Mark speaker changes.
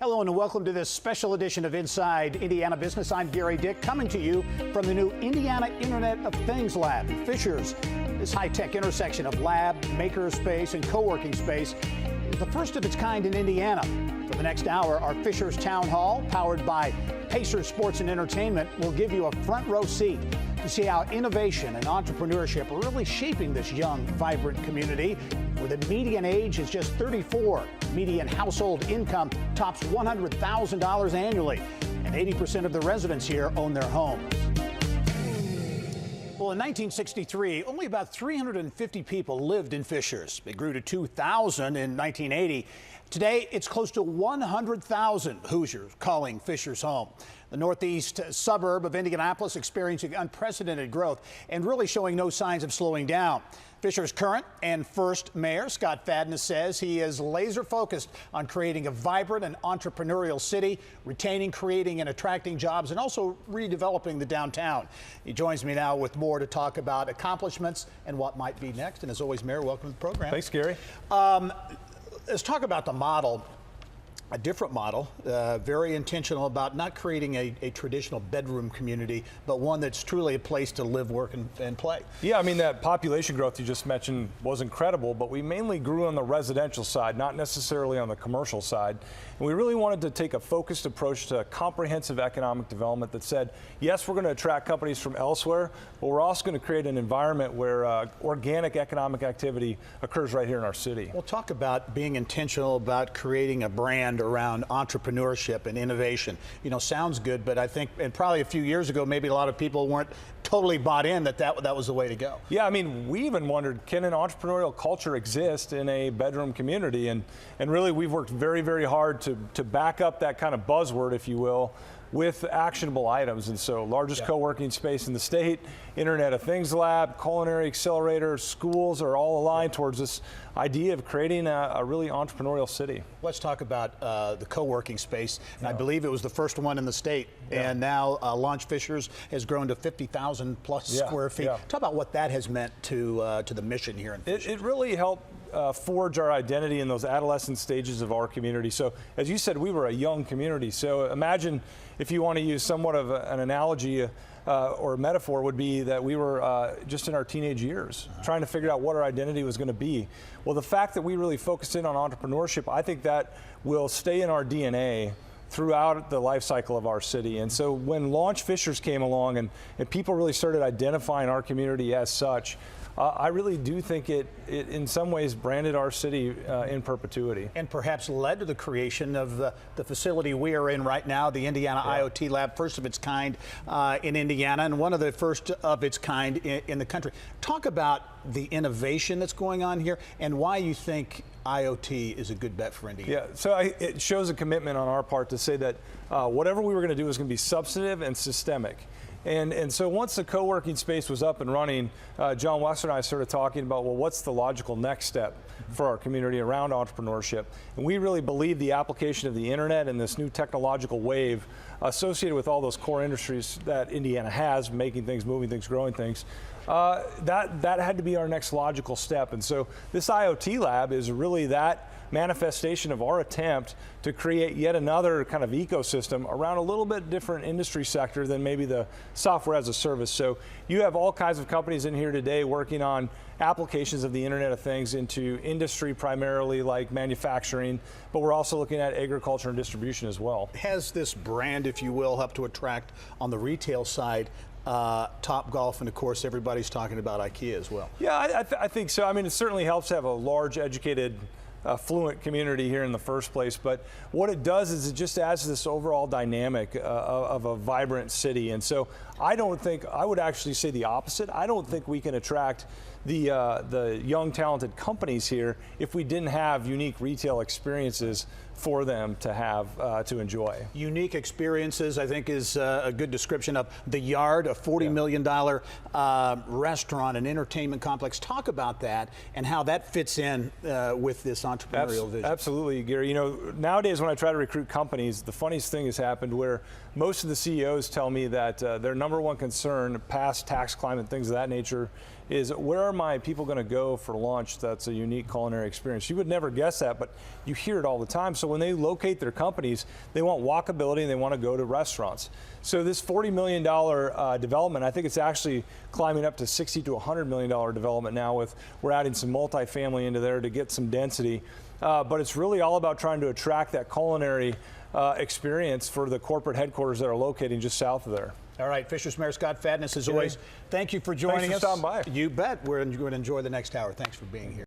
Speaker 1: Hello and welcome to this special edition of Inside Indiana Business. I'm Gary Dick, coming to you from the new Indiana Internet of Things Lab in Fishers. This high-tech intersection of lab, maker space, and co-working space is the first of its kind in Indiana. For the next hour, our Fishers Town Hall, powered by Pacers Sports and Entertainment, will give you a front row seat to see how innovation and entrepreneurship are really shaping this young, vibrant community, where the median age is just 34. Median household income tops $100,000 annually, and 80% of the residents here own their homes. Well, in 1963, only about 350 people lived in Fishers. It grew to 2,000 in 1980. Today, it's close to 100,000 Hoosiers calling Fishers home. The northeast suburb of Indianapolis experiencing unprecedented growth and really showing no signs of slowing down. Fishers' current and first mayor, Scott Fadness, says he is laser focused on creating a vibrant and entrepreneurial city, retaining, creating, and attracting jobs, and also redeveloping the downtown. He joins me now with more to talk about accomplishments and what might be next. And as always, Mayor, welcome to the program.
Speaker 2: Thanks, Gary.
Speaker 1: Let's talk about the model. A different model, very intentional about not creating a traditional bedroom community, but one that's truly a place to live, work, and play.
Speaker 2: Yeah, I mean, that population growth you just mentioned was incredible, but we mainly grew on the residential side, not necessarily on the commercial side. And we really wanted to take a focused approach to comprehensive economic development that said, yes, we're going to attract companies from elsewhere, but we're also going to create an environment where organic economic activity occurs right here in our city.
Speaker 1: We'll talk about being intentional about creating a brand around entrepreneurship and innovation. You know, sounds good, but I think, and probably a few years ago, maybe a lot of people weren't totally bought in that was the way to go.
Speaker 2: Yeah, I mean, we even wondered, can an entrepreneurial culture exist in a bedroom community? And really, we've worked very, very hard to back up that kind of buzzword, if you will, with actionable items. And so largest co-working space in the state, Internet of Things Lab, culinary accelerator, schools are all aligned towards this idea of creating a really entrepreneurial city.
Speaker 1: Let's talk about the co-working space. And I believe it was the first one in the state. And now Launch Fishers has grown to 50,000 plus square feet. Talk about what that has meant to the mission here in Fishers.
Speaker 2: It really helped forge our identity in those adolescent stages of our community. So as you said, we were a young community. So imagine, if you want to use somewhat of an analogy or a metaphor, would be that we were just in our teenage years, trying to figure out what our identity was going to be. Well, the fact that we really focused in on entrepreneurship, I think that will stay in our DNA throughout the life cycle of our city. And so when Launch Fishers came along and people really started identifying our community as such, I really do think it in some ways branded our city in perpetuity.
Speaker 1: And perhaps led to the creation of the facility we are in right now, the Indiana IoT Lab, first of its kind in Indiana, and one of the first of its kind in the country. Talk about the innovation that's going on here and why you think IoT is a good bet for Indiana.
Speaker 2: Yeah, so it shows a commitment on our part to say that whatever we were going to do was going to be substantive and systemic. And so once the co-working space was up and running, John Wexler and I started talking about, well, what's the logical next step for our community around entrepreneurship? And we really believe the application of the internet and this new technological wave associated with all those core industries that Indiana has, making things, moving things, growing things, that had to be our next logical step. And so this IoT lab is really that manifestation of our attempt to create yet another kind of ecosystem around a little bit different industry sector than maybe the software as a service. So you have all kinds of companies in here today working on applications of the Internet of Things into industry, primarily like manufacturing, but we're also looking at agriculture and distribution as well.
Speaker 1: Has this brand, if you will, helped to attract on the retail side Top Golf, and of course everybody's talking about IKEA as well?
Speaker 2: Yeah, I think so. I mean, it certainly helps to have a large, educated, affluent community here in the first place, but what it does is it just adds to this overall dynamic of a vibrant city. And so I would actually say the opposite. I don't think we can attract the young, talented companies here if we didn't have unique retail experiences for them to have to enjoy.
Speaker 1: Unique experiences, I think, is a good description of the Yard, a $40 million restaurant and entertainment complex. Talk about that and how that fits in with this entrepreneurial vision.
Speaker 2: Absolutely, Gary. You know, nowadays when I try to recruit companies, the funniest thing has happened where most of the CEOs tell me that their #1 concern, past tax climate, things of that nature, is where are my people going to go for lunch that's a unique culinary experience? You would never guess that, but you hear it all the time. So when they locate their companies, they want walkability and they want to go to restaurants. So this $40 million development, I think it's actually climbing up to $60 to $100 million development now. We're adding some multifamily into there to get some density. But it's really all about trying to attract that culinary experience for the corporate headquarters that are located just south of there.
Speaker 1: All right, Fishers Mayor Scott Fadness, as always, thank you for joining us.
Speaker 2: Thanks for stopping by.
Speaker 1: You bet. We're going to enjoy the next hour. Thanks for being here.